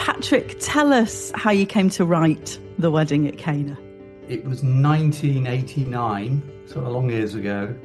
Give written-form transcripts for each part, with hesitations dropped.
Patrick, tell us how you came to write The Wedding at Cana. It was 1989, so long years ago,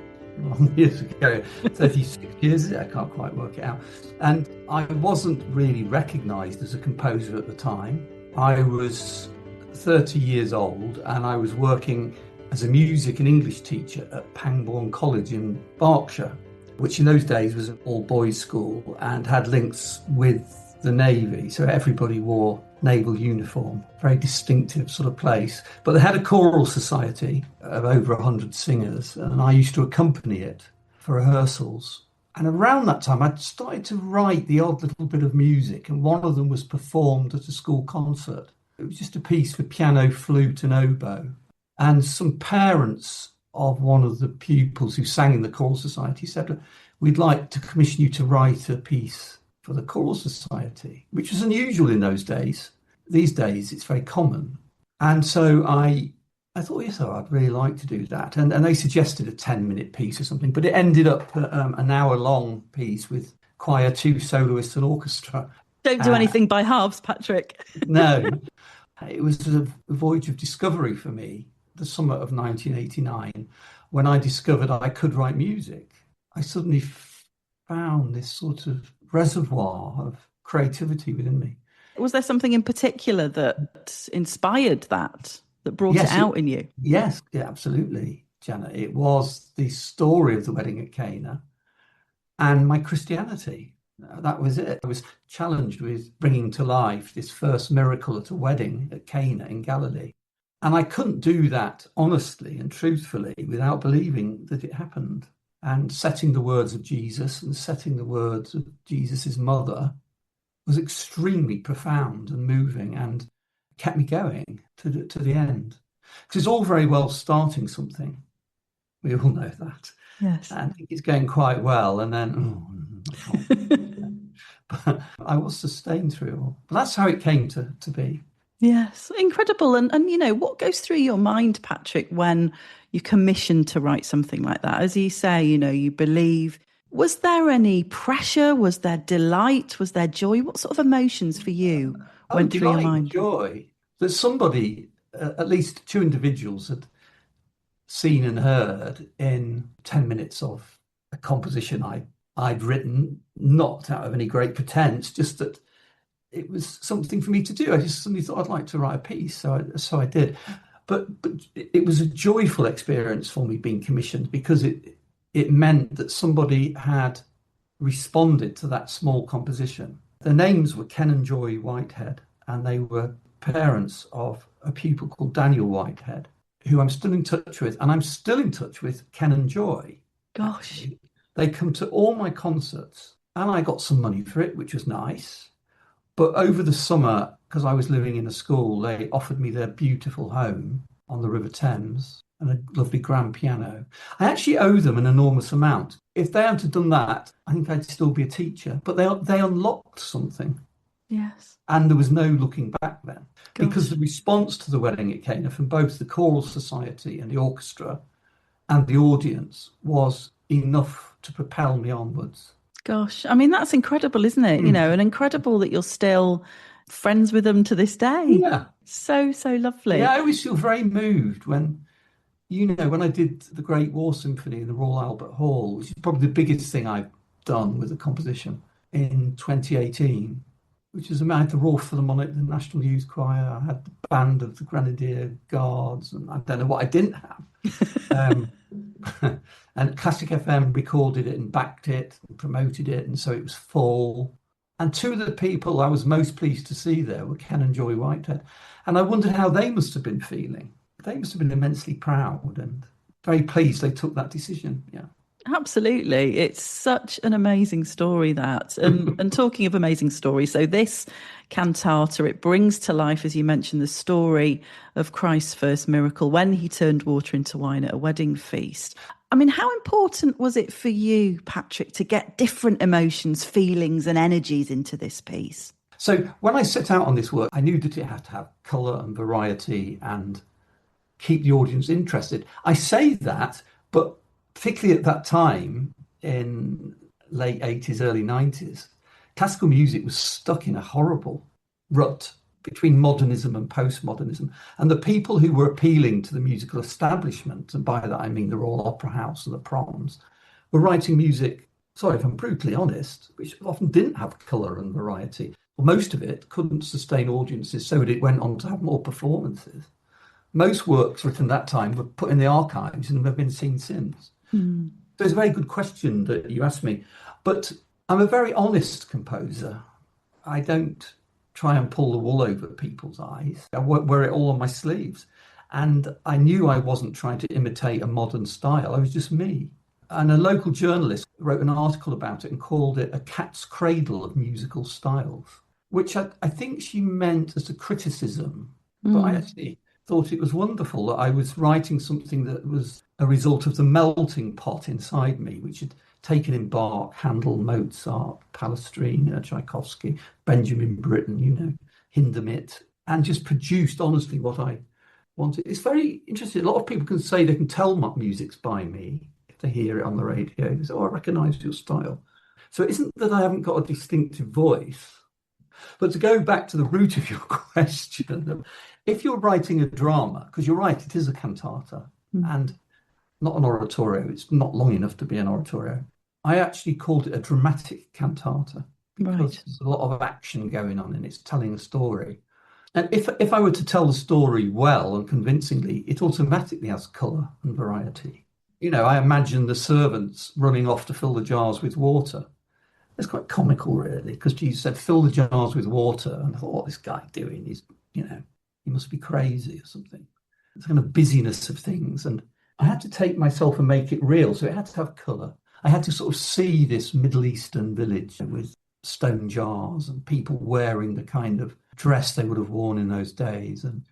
36 years, I can't quite work it out. And I wasn't really recognised as a composer at the time. I was 30 years old and I was working as a music and English teacher at Pangbourne College in Berkshire, which in those days was an all-boys school and had links with the Navy, so everybody wore naval uniform, very distinctive sort of place. But they had a choral society of over 100 singers, and I used to accompany it for rehearsals. And around that time, I'd started to write the odd little bit of music, and one of them was performed at a school concert. It was just a piece for piano, flute, and oboe. And some parents of one of the pupils who sang in the choral society said, "We'd like to commission you to write a piece for the choral society," which was unusual in those days. These days, it's very common. And so I thought, yes, I'd really like to do that. And they suggested a 10-minute piece or something, but it ended up an hour-long piece with choir, 2 soloists and orchestra. Don't do anything by halves, Patrick. No. It was a voyage of discovery for me, the summer of 1989, when I discovered I could write music. I suddenly found this sort of reservoir of creativity within me. Was there something in particular that inspired that brought it out in you? Yes, yeah, absolutely, Jenna. It was the story of the wedding at Cana and my Christianity. That was it. I was challenged with bringing to life this first miracle at a wedding at Cana in Galilee. And I couldn't do that honestly and truthfully without believing that it happened. And setting the words of Jesus and setting the words of Jesus's mother was extremely profound and moving and kept me going to the end. Because it's all very well starting something. We all know that. Yes. And I think it's going quite well. And then, but I was sustained through it all. But that's how it came to be. Yes, incredible. And you know, what goes through your mind, Patrick, when you're commissioned to write something like that? As you say, you know, you believe. Was there any pressure? Was there delight? Was there joy? What sort of emotions for you went through your mind? Joy that somebody, at least 2 individuals, had seen and heard in 10 minutes of a composition I'd written, not out of any great pretense, just that it was something for me to do. I just suddenly thought I'd like to write a piece, so I did. But it was a joyful experience for me being commissioned, because it meant that somebody had responded to that small composition. Their names were Ken and Joy Whitehead, and they were parents of a pupil called Daniel Whitehead, who I'm still in touch with, and I'm still in touch with Ken and Joy. Gosh. Actually. They come to all my concerts, and I got some money for it, which was nice. But over the summer, because I was living in a school, they offered me their beautiful home on the River Thames and a lovely grand piano. I actually owe them an enormous amount. If they hadn't done that, I think I'd still be a teacher. But they unlocked something. Yes. And there was no looking back then. Gosh. Because the response to the wedding at Cana from both the choral society and the orchestra and the audience was enough to propel me onwards. Gosh, I mean, that's incredible, isn't it? You know, and incredible that you're still friends with them to this day. Yeah. So lovely. Yeah, I always feel very moved when I did the Great War Symphony in the Royal Albert Hall, which is probably the biggest thing I've done with a composition, in 2018, which is I had the Royal Philharmonic, the National Youth Choir, I had the band of the Grenadier Guards, and I don't know what I didn't have. And Classic FM recorded it and backed it and promoted it, and so it was full. And 2 of the people I was most pleased to see there were Ken and Joy Whitehead. And I wondered how they must have been feeling. They must have been immensely proud and very pleased they took that decision. Yeah. Absolutely. It's such an amazing story, that. And talking of amazing stories, so this cantata, it brings to life, as you mentioned, the story of Christ's first miracle when he turned water into wine at a wedding feast. I mean, how important was it for you, Patrick, to get different emotions, feelings and energies into this piece? So when I set out on this work, I knew that it had to have colour and variety and keep the audience interested. I say that, but particularly at that time in late 80s, early 90s, classical music was stuck in a horrible rut between modernism and postmodernism. And the people who were appealing to the musical establishment, and by that I mean the Royal Opera House and the Proms, were writing music, sorry if I'm brutally honest, which often didn't have colour and variety. Well, most of it couldn't sustain audiences, so it went on to have more performances. Most works written at that time were put in the archives and have been seen since. Mm. So it's a very good question that you asked me. But I'm a very honest composer. I don't try and pull the wool over people's eyes. I wear it all on my sleeves. And I knew I wasn't trying to imitate a modern style. I was just me. And a local journalist wrote an article about it and called it a cat's cradle of musical styles, which I think she meant as a criticism. But I actually thought it was wonderful that I was writing something that was a result of the melting pot inside me, which had taken in Bach, Handel, Mozart, Palestrina, Tchaikovsky, Benjamin Britten, Hindemith, and just produced honestly what I wanted. It's very interesting. A lot of people can say they can tell what music's by me if they hear it on the radio. They say, oh, I recognise your style. So it isn't that I haven't got a distinctive voice. But to go back to the root of your question, if you're writing a drama, because you're right, it is a cantata and not an oratorio, it's not long enough to be an oratorio. I actually called it a dramatic cantata because there's a lot of action going on and it's telling a story. And if I were to tell the story well and convincingly, it automatically has colour and variety. I imagine the servants running off to fill the jars with water. It's quite comical, really, because Jesus said, fill the jars with water. And I thought, what this guy doing? He must be crazy or something. It's kind of busyness of things. And I had to take myself and make it real. So it had to have colour. I had to sort of see this Middle Eastern village with stone jars and people wearing the kind of dress they would have worn in those days. And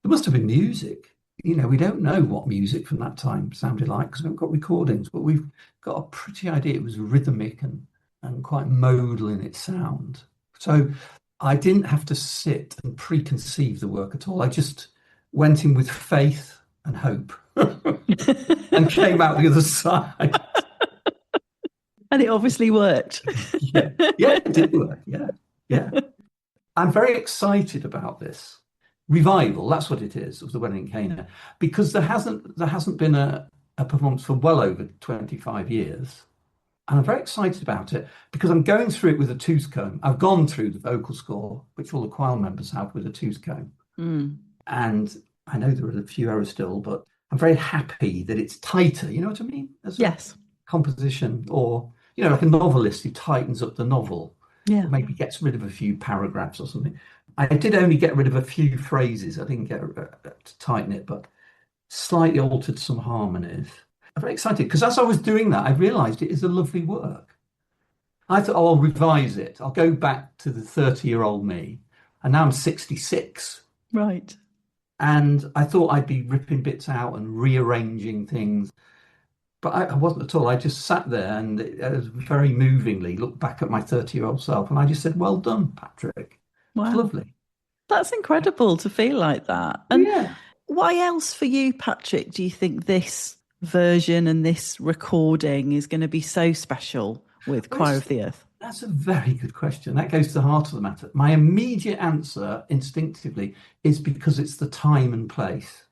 there must have been music. We don't know what music from that time sounded like because we haven't got recordings, but we've got a pretty idea it was rhythmic and quite modal in its sound. So I didn't have to sit and preconceive the work at all. I just went in with faith and hope and came out the other side. And it obviously worked. Yeah, it did work. Yeah. I'm very excited about this revival. That's what it is, of the Wedding at Cana, because there hasn't been a performance for well over 25 years. And I'm very excited about it because I'm going through it with a tooth comb. I've gone through the vocal score, which all the choir members have, with a tooth comb. And I know there are a few errors still, but I'm very happy that it's tighter. You know what I mean? As yes. Composition, or, like a novelist who tightens up the novel. Yeah. Or maybe gets rid of a few paragraphs or something. I did only get rid of a few phrases. I didn't get to tighten it, but slightly altered some harmonies. I'm very excited because as I was doing that, I realised it is a lovely work. I thought, I'll revise it. I'll go back to the 30-year-old me. And now I'm 66. Right. And I thought I'd be ripping bits out and rearranging things. But I wasn't at all. I just sat there and very movingly looked back at my 30-year-old self. And I just said, well done, Patrick. Wow. It's lovely. That's incredible to feel like that. And why else for you, Patrick, do you think this version and this recording is going to be so special with Choir of the Earth? That's a very good question. That goes to the heart of the matter. My immediate answer, instinctively, is because it's the time and place.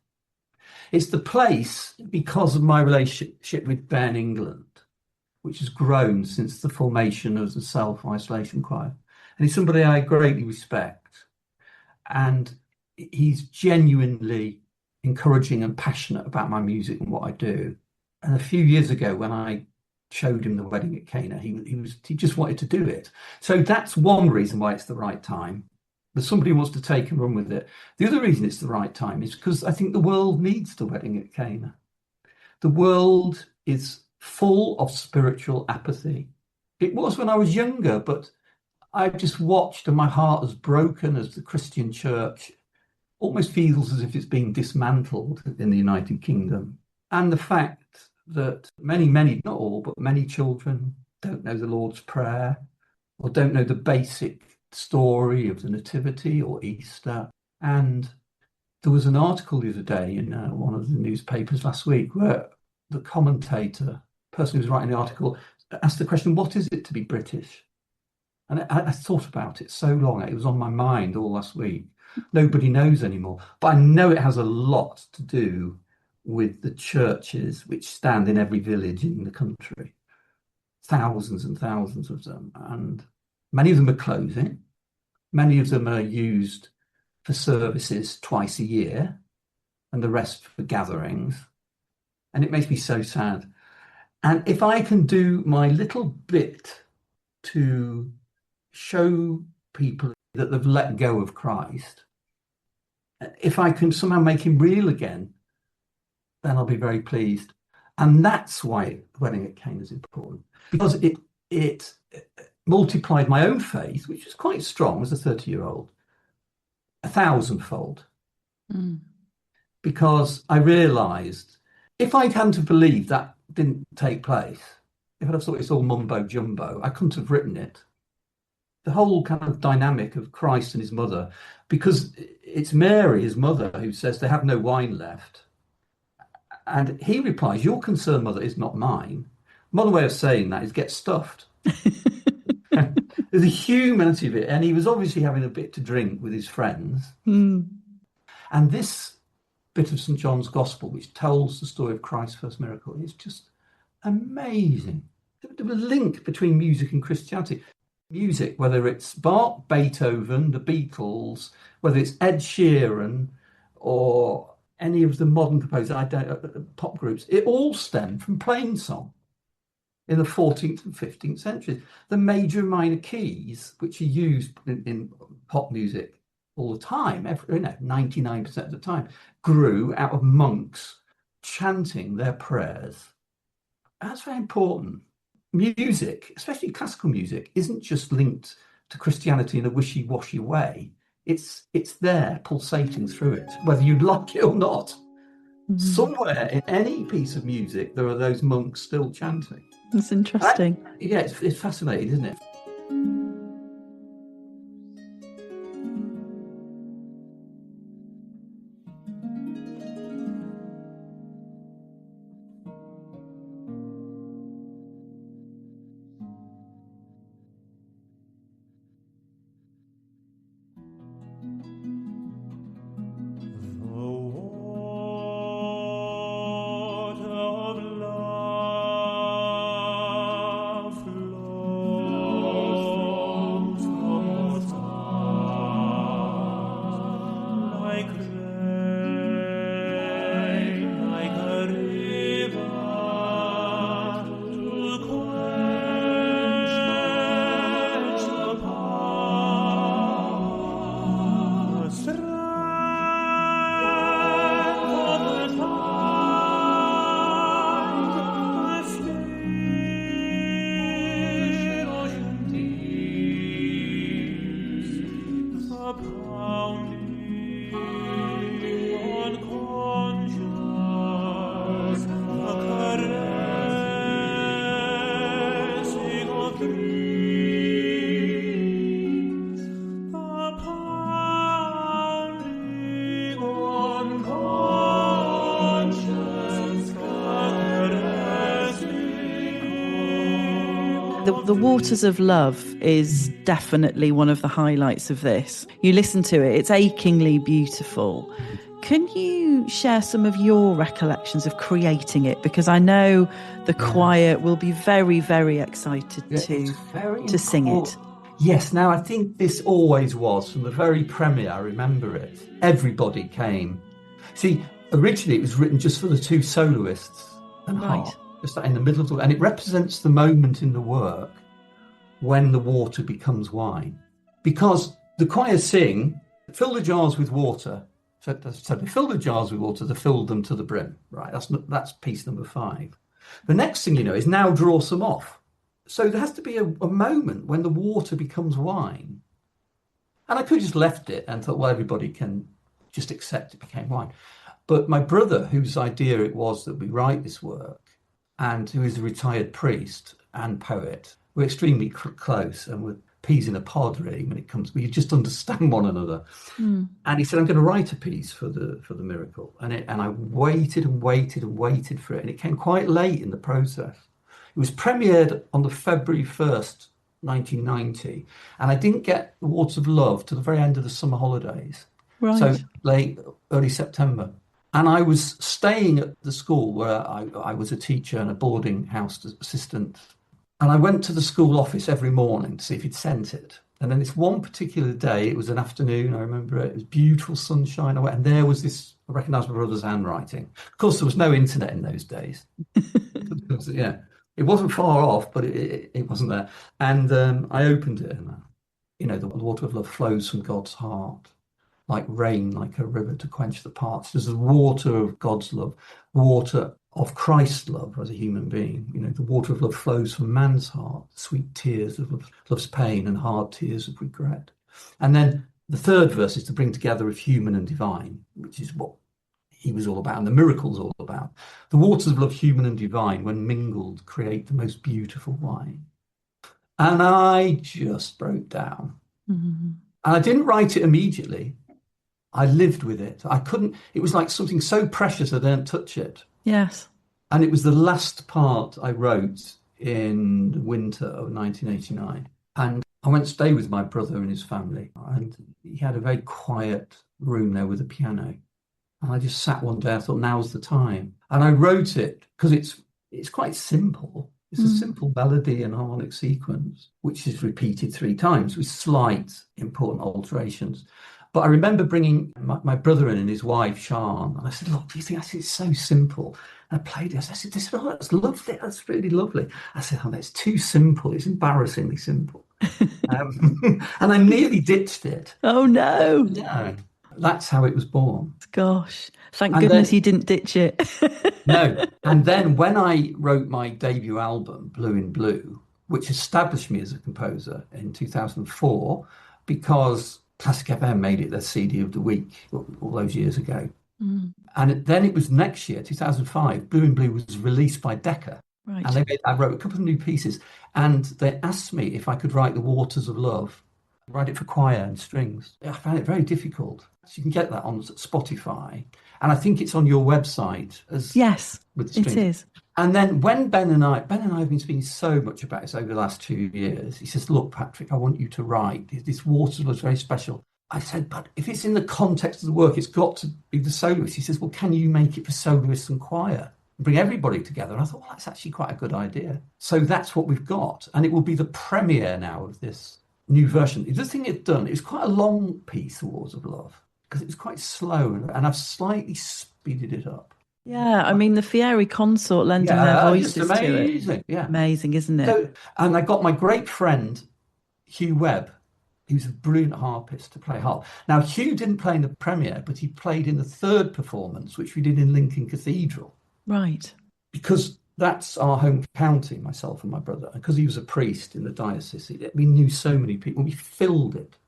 It's the place because of my relationship with Ben England, which has grown since the formation of the Self-Isolation Choir. And he's somebody I greatly respect. And he's genuinely encouraging and passionate about my music and what I do. And a few years ago, when I showed him the Wedding at Cana, he just wanted to do it. So that's one reason why it's the right time. There's somebody who wants to take and run with it. The other reason it's the right time is because I think the world needs the Wedding at Cana. The world is full of spiritual apathy. It was when I was younger, but I've just watched and my heart has broken as the Christian church almost feels as if it's being dismantled in the United Kingdom. And the fact that many, not all, but many children don't know the Lord's Prayer or don't know the basic story of the Nativity or Easter. And there was an article the other day in one of the newspapers last week where the commentator, person who was writing the article, asked the question, what is it to be British? And I thought about it so long. It was on my mind all last week. Nobody knows anymore. But I know it has a lot to do with the churches which stand in every village in the country. Thousands and thousands of them. And many of them are closing. Many of them are used for services twice a year, and the rest for gatherings. And it makes me so sad. And if I can do my little bit to show people that they've let go of Christ, if I can somehow make him real again, then I'll be very pleased. And that's why wedding at Cana is important, because it multiplied my own faith, which was quite strong as a 30-year-old, 1,000-fold. Mm. Because I realised if I hadn't have believed that didn't take place, if I'd have thought it's all mumbo jumbo, I couldn't have written it. The whole kind of dynamic of Christ and his mother, because it's Mary, his mother, who says they have no wine left. And he replies, your concern, mother, is not mine. Another way of saying that is get stuffed. There's a humanity of it. And he was obviously having a bit to drink with his friends. Mm. And this bit of St. John's Gospel, which tells the story of Christ's first miracle, is just amazing. The link between music and Christianity. Music, whether it's Bach, Beethoven, the Beatles, whether it's Ed Sheeran or any of the modern composers, pop groups, it all stemmed from plainsong in the 14th and 15th centuries. The major and minor keys, which are used in pop music all the time, 99% of the time, grew out of monks chanting their prayers. That's very important. Music, especially classical music, isn't just linked to Christianity in a wishy-washy way. It's there, pulsating through it, whether you like it or not. Mm-hmm. Somewhere in any piece of music, there are those monks still chanting. That's interesting. It's fascinating, isn't it? The Waters of Love is definitely one of the highlights of this. You listen to it, it's achingly beautiful. Can you share some of your recollections of creating it? Because I know the choir will be very, very excited to sing it. Yes, now I think this always was. From the very premiere, I remember it. Everybody came. See, originally it was written just for the two soloists and harp. Just in the middle of and it represents the moment in the work when the water becomes wine, because the choir sing, fill the jars with water. So they fill the jars with water, they fill them to the brim. Right, that's piece number 5. The next thing you know is now draw some off. So there has to be a moment when the water becomes wine. And I could have just left it and thought, well, everybody can just accept it became wine. But my brother, whose idea it was that we write this work, and who is a retired priest and poet, we're extremely close, and we're peas in a pod really when it comes. We just understand one another. Mm. And he said, "I'm going to write a piece for the miracle," and I waited and waited and waited for it, and it came quite late in the process. It was premiered on the February 1st 1990, and I didn't get the Waters of Love to the very end of the summer holidays, so Right. late, early September. And I was staying at the school where I was a teacher and a boarding house assistant. And I went to the school office every morning to see if he'd sent it. And then this one particular day, it was an afternoon, I remember it, it was beautiful sunshine, and there was this, I recognised my brother's handwriting. Of course, there was no internet in those days. Yeah, it wasn't far off, but it wasn't there. And I opened it, and the water of love flows from God's heart, like rain, like a river to quench the parts. There's the water of God's love, water of Christ's love as a human being. The water of love flows from man's heart, sweet tears of love's pain and hard tears of regret. And then the third verse is the bring together of human and divine, which is what he was all about, and the miracles all about. The waters of love, human and divine, when mingled, create the most beautiful wine. And I just broke down. Mm-hmm. And I didn't write it immediately. I lived with it. I couldn't, it was like something so precious I didn't touch it. Yes. And it was the last part I wrote in the winter of 1989. And I went to stay with my brother and his family. And he had a very quiet room there with a piano. And I just sat one day, I thought, now's the time. And I wrote it because it's quite simple. It's a simple melody and harmonic sequence, which is repeated 3 times with slight important alterations. But I remember bringing my brother in and his wife, Sian, and I said, look, do you think, I said, it's so simple. And I played it. I said, oh, that's lovely. That's really lovely. I said, oh, that's too simple. It's embarrassingly simple. And I nearly ditched it. Oh, no. No, that's how it was born. Gosh, thank And goodness then, you didn't ditch it. no. And then when I wrote my debut album, Blue in Blue, which established me as a composer in 2004, because Classic FM made it their CD of the week all those years ago. And then it was next year, 2005, Blue in Blue was released by Decca. Right. And I wrote a couple of new pieces. And they asked me if I could write The Waters of Love, write it for choir and strings. I found it very difficult. So you can get that on Spotify. And I think it's on your website as Yes, with the strings. it is. And then when Ben and I have been speaking so much about this over the last 2 years, he says, look, Patrick, I want you to write. This Waters of Love is very special. I said, but if it's in the context of the work, it's got to be the soloist. He says, well, can you make it for soloists and choir? Bring everybody together. And I thought, well, that's actually quite a good idea. So that's what we've got. And it will be the premiere now of this new version. The thing it's done, it was quite a long piece, The Wars of Love, because it was quite slow. And I've slightly speeded it up. Yeah, I mean, the Fieri consort lending their voices just amazing. to it. Yeah. Amazing, isn't it? So, and I got my great friend, Hugh Webb. He was a brilliant harpist to play harp. Now, Hugh didn't play in the premiere, but he played in the third performance, which we did in Lincoln Cathedral. Right. Because that's our home county, myself and my brother. And because he was a priest in the diocese, we knew so many people. We filled it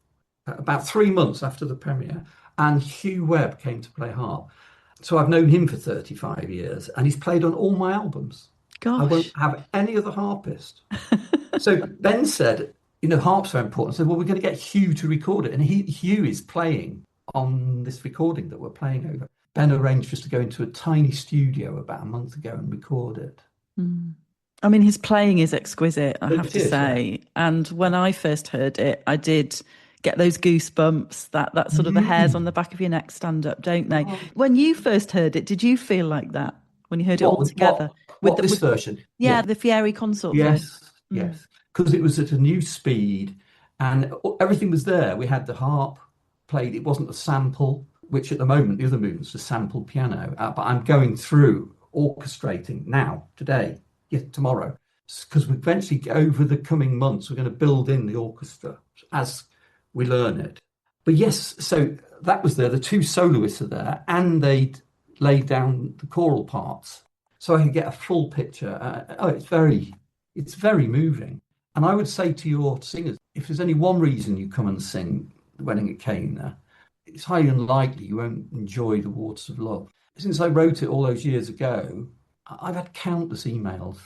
about 3 months after the premiere. And Hugh Webb came to play harp. So I've known him for 35 years, and he's played on all my albums. Gosh. I won't have any other harpist. So Ben said, harp's very important. I said, well, we're going to get Hugh to record it. And Hugh is playing on this recording that we're playing over. Ben arranged for us to go into a tiny studio about a month ago and record it. I mean, his playing is exquisite, I have It to is, say. Yeah. And when I first heard it, I did get those goosebumps, that sort of the hairs on the back of your neck stand up, don't they? When you first heard it, did you feel like that when you heard it all together? With this version? Yeah, the Fieri consort version. Yes. Because it was at a new speed and everything was there. We had the harp played. It wasn't a sample, which at the moment, the other movement's a sampled piano. But I'm going through orchestrating now, today, tomorrow, because we eventually, over the coming months, we're going to build in the orchestra as we learn it. But yes, so that was there. The 2 soloists are there, and they laid down the choral parts, so I can get a full picture. It's very moving. And I would say to your singers, if there's only one reason you come and sing The Wedding at Cana, it's highly unlikely you won't enjoy The Waters of Love. Since I wrote it all those years ago, I've had countless emails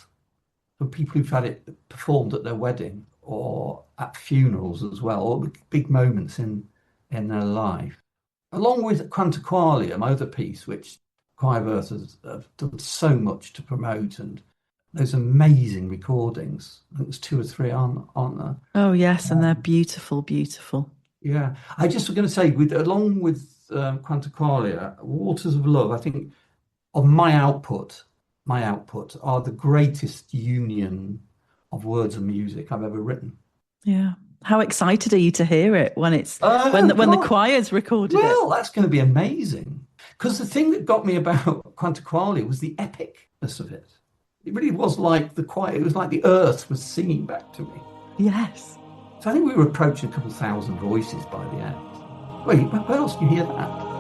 from people who've had it performed at their wedding or at funerals as well, or big moments in their life. Along with Quanta Qualia, my other piece, which Choir of Earth have done so much to promote and those amazing recordings. I think there's two or three aren't there? Oh, yes, and they're beautiful, beautiful. Yeah, I just was going to say, with along with Quantaqualia, Waters of Love, I think of my output are the greatest union of words and music I've ever written. Yeah. How excited are you to hear it when it's Oh when the God! choir's recorded it? Well, that's going to be amazing. Because the thing that got me about Quantaqualia was the epicness of it. It really was like the choir. It was like the earth was singing back to me. Yes. So I think we were approaching a couple thousand voices by the end. Wait, where else can you hear that?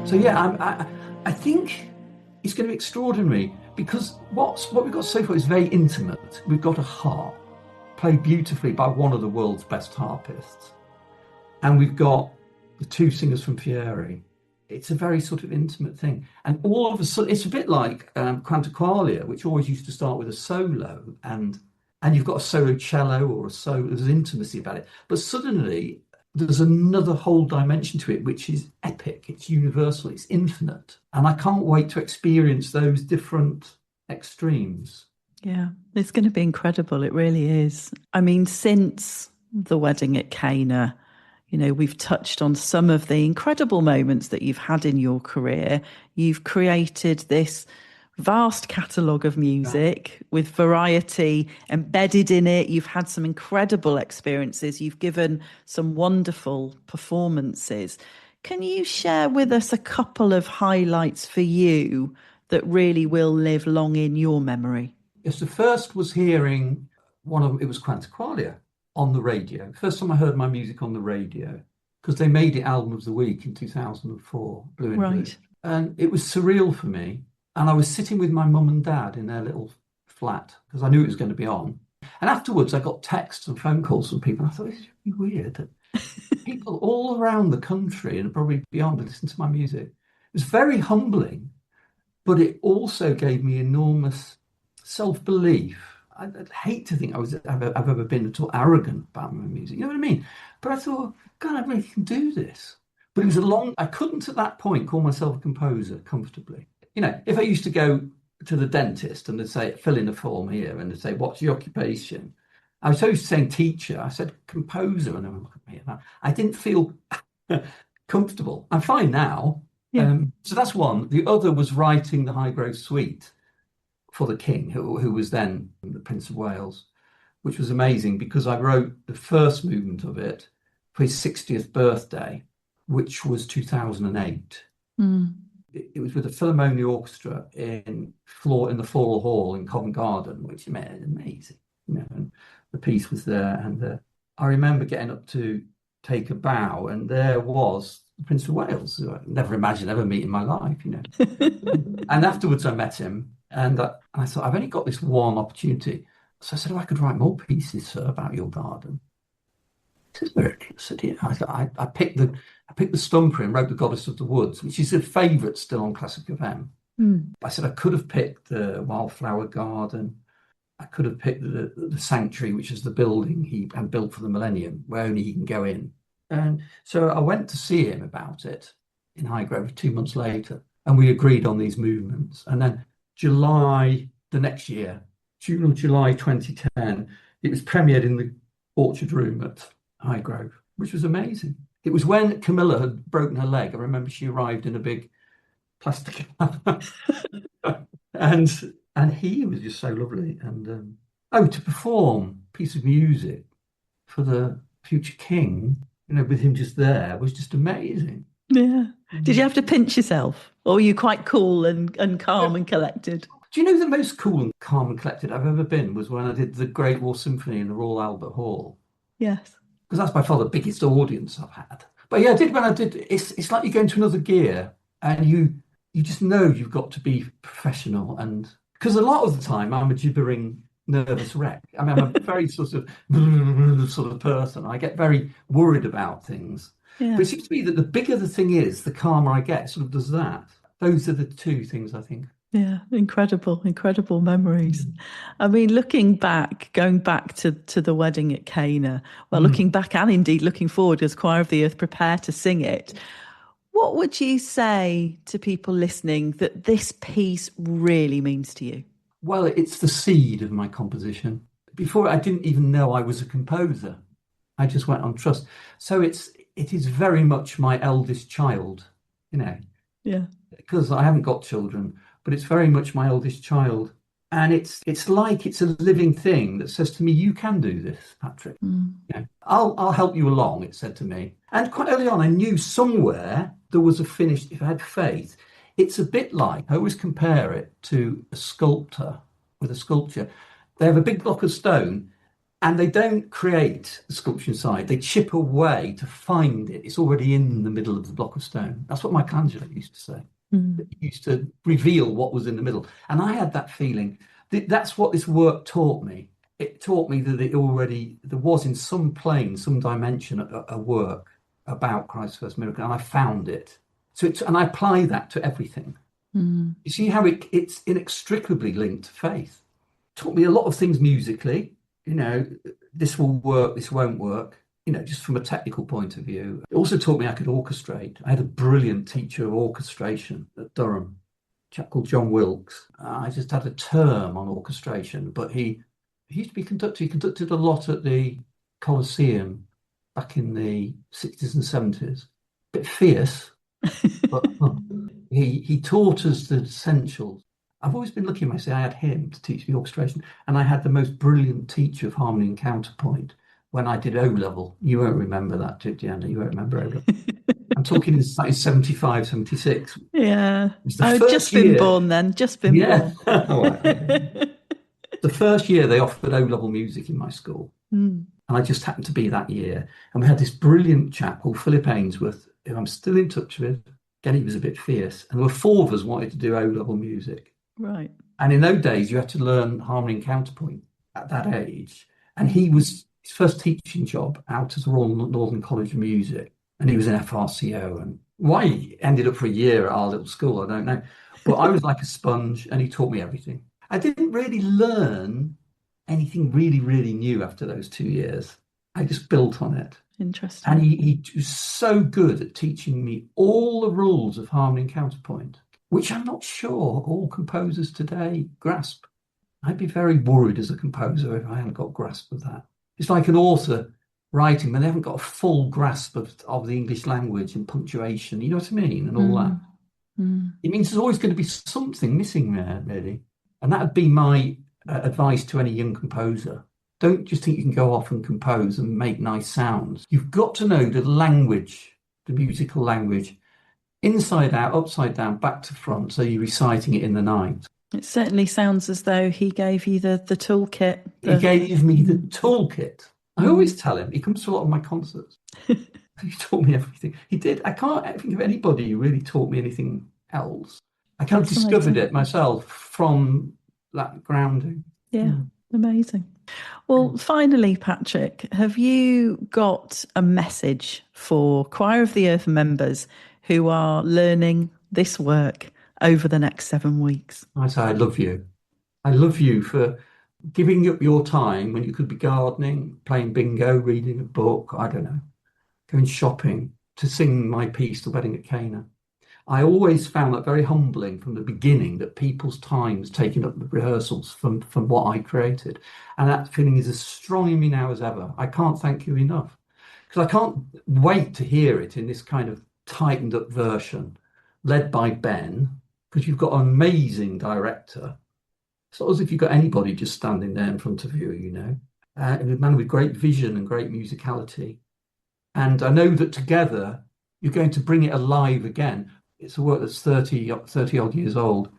So yeah, I think it's going to be extraordinary because what we've got so far is very intimate. We've got a harp played beautifully by one of the world's best harpists, and we've got the two singers from Fieri. It's a very sort of intimate thing, and all of a sudden, it's a bit like Quantaqualia, which always used to start with a solo, and you've got a solo cello or a solo. There's intimacy about it, but suddenly there's another whole dimension to it, which is epic. It's universal. It's infinite, and I can't wait to experience those different extremes. Yeah, it's going to be incredible. It really is. I mean, since the wedding at Cana, we've touched on some of the incredible moments that you've had in your career. You've created this vast catalogue of music with variety embedded in it. You've had some incredible experiences. You've given some wonderful performances. Can you share with us a couple of highlights for you that really will live long in your memory? Yes, the first was hearing it was Quantaqualia on the radio. First time I heard my music on the radio, because they made it Album of the Week in 2004, Blue in Blue. Right. And it was surreal for me. And I was sitting with my mum and dad in their little flat because I knew it was going to be on. And afterwards, I got texts and phone calls from people. I thought, this is really weird that people all around the country and probably beyond listen to my music. It was very humbling, but it also gave me enormous self-belief. I'd hate to think I've ever been at all arrogant about my music. You know what I mean? But I thought, God, I really can do this. But it was I couldn't at that point call myself a composer comfortably. If I used to go to the dentist and they'd say, fill in a form here, and they'd say, what's your occupation? I was so used to saying teacher. I said composer, and they would look at me. And I didn't feel comfortable. I'm fine now. Yeah. So that's one. The other was writing the Highgrove Suite for the King, who was then the Prince of Wales, which was amazing because I wrote the first movement of it for his 60th birthday, which was 2008. Mm. It was with the Philharmonia Orchestra in the Floral Hall in Covent Garden, which made it amazing. And the piece was there, and I remember getting up to take a bow, and there was the Prince of Wales, who I never imagined ever meeting in my life. And afterwards, I met him, and I thought, I've only got this one opportunity. So I said, I could write more pieces, sir, about your garden. He says, I said, yeah. I picked the Stumper and wrote The Goddess of the Woods, which is a favourite still on Classic FM. Mm. I said I could have picked the Wildflower Garden. I could have picked the Sanctuary, which is the building he had built for the Millennium, where only he can go in. And so I went to see him about it in Highgrove 2 months later, and we agreed on these movements. And then July the next year, June or July 2010, it was premiered in the Orchard Room at Highgrove, which was amazing. It was when Camilla had broken her leg. I remember she arrived in a big plastic and he was just so lovely. And to perform a piece of music for the future king, with him just there was just amazing. Yeah. Did you Mm. have to pinch yourself? Or were you quite cool and calm and collected? Do you know the most cool and calm and collected I've ever been was when I did the Great War Symphony in the Royal Albert Hall, Yes. because that's by far the biggest audience I've had. But yeah, I did when I did. It's like you go into another gear, and you just know you've got to be professional, and because a lot of the time I'm a gibbering nervous wreck. I mean, I'm a very sort of sort of person. I get very worried about things. But Yeah. it seems to me that the bigger the thing is, the calmer I get. It sort of does that. Those are the two things I think. Yeah, incredible, incredible memories. I mean, looking back, going back to the wedding at Cana, well, Mm. looking back and indeed looking forward as Choir of the Earth prepare to sing it, what would you say to people listening that this piece really means to you? Well, it's the seed of my composition. Before I didn't even know I was a composer. I just went on trust. So it is very much my eldest child, you know, Yeah. because I haven't got children, but it's very much my eldest child. And it's like it's a living thing that says to me, you can do this, Patrick. Mm. I'll help you along, it said to me. And quite early on, I knew somewhere there was a finished, if I had faith. It's a bit like, I always compare it to a sculptor with a sculpture. They have a big block of stone and they don't create the sculpture inside. They chip away to find it. It's already in the middle of the block of stone. That's what Michelangelo used to say. Mm. He used to reveal what was in the middle. And I had that feeling. That's what this work taught me. It taught me that there was in some plane, some dimension, a work about Christ's first miracle, and I found it. And I apply that to everything. Mm. You see how it's inextricably linked to faith. Taught me a lot of things musically. This will work, this won't work. Just from a technical point of view. It also taught me I could orchestrate. I had a brilliant teacher of orchestration at Durham, a chap called John Wilkes. I just had a term on orchestration, but he used to be conductor. He conducted a lot at the Colosseum back in the 60s and 70s. Bit fierce, but he taught us the essentials. I've always been lucky, I say, I had him to teach me orchestration, and I had the most brilliant teacher of harmony and counterpoint when I did O level. You won't remember that, Jenna. You won't remember O level. I'm talking in like 75, 76. It Yeah. was the I'd first just been year. born then, just been Yeah. born. All right, okay. The first year they offered O level music in my school. Mm. And I just happened to be that year. And we had this brilliant chap called Philip Ainsworth, who I'm still in touch with. Again, he was a bit fierce. And there were four of us wanted to do O level music. Right. And in those days, you had to learn harmony and counterpoint at that age. And Mm. he was his first teaching job out at the Royal Northern College of Music. And he was an FRCO. And why he ended up for a year at our little school, I don't know. But I was like a sponge and he taught me everything. I didn't really learn anything really, really new after those 2 years. I just built on it. And Interesting. he was so good at teaching me all the rules of harmony and counterpoint, which I'm not sure all composers today grasp. I'd be very worried as a composer if I hadn't got grasp of that. It's like an author writing when they haven't got a full grasp of the English language and punctuation, you know what I mean, and all that. Mm. Mm. It means there's always going to be something missing there, really. And that would be my advice to any young composer. Don't just think you can go off and compose and make nice sounds. You've got to know the language, the musical language, inside out, upside down, back to front, so you're reciting it in the night. It certainly sounds as though he gave you the toolkit. He gave me the Mm. toolkit. I always tell him, he comes to a lot of my concerts. He taught me everything. He did. I can't think of anybody who really taught me anything else. I kind of That's discovered amazing. it myself from that grounding. Yeah, amazing. Well, finally, Patrick, have you got a message for Choir of the Earth members who are learning this work over the next 7 weeks? I say, I love you. I love you for giving up your time when you could be gardening, playing bingo, reading a book, I don't know, going shopping to sing my piece, The Wedding at Cana. I always found that very humbling from the beginning that people's time's taken up the rehearsals from what I created. And that feeling is as strong in me now as ever. I can't thank you enough because I can't wait to hear it in this kind of tightened up version led by Ben, because you've got an amazing director. It's not as if you've got anybody just standing there in front of you, a man with great vision and great musicality. And I know that together you're going to bring it alive again. It's a work that's 30 odd years old.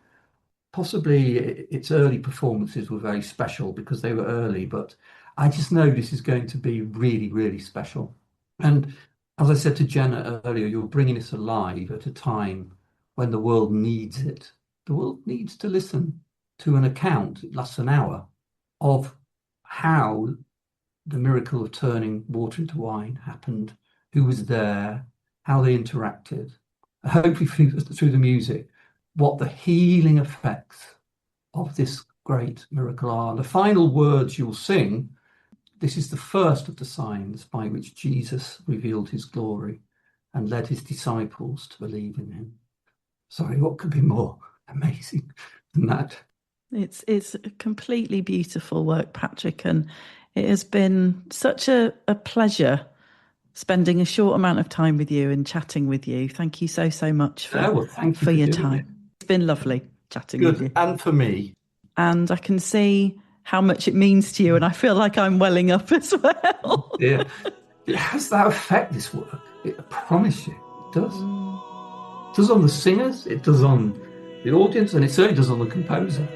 Possibly its early performances were very special because they were early, but I just know this is going to be really, really special. And as I said to Jenna earlier, you're bringing this alive at a time when the world needs it. The world needs to listen to an account, it lasts an hour, of how the miracle of turning water into wine happened, who was there, how they interacted, hopefully through the music, what the healing effects of this great miracle are. The final words you'll sing, this is the first of the signs by which Jesus revealed his glory and led his disciples to believe in him. Sorry, what could be more amazing than that? It's a completely beautiful work, Patrick, and it has been such a pleasure spending a short amount of time with you and chatting with you. Thank you so much for, Thank you for your doing time. it. It's been lovely chatting with you. And for me. And I can see how much it means to you, and I feel like I'm welling up as well. Yeah, it has that effect, this work. I promise you, it does. It does on the singers, it does on the audience, and it certainly does on the composer.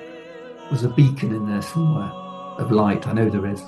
There's a beacon in there somewhere of light. I know there is.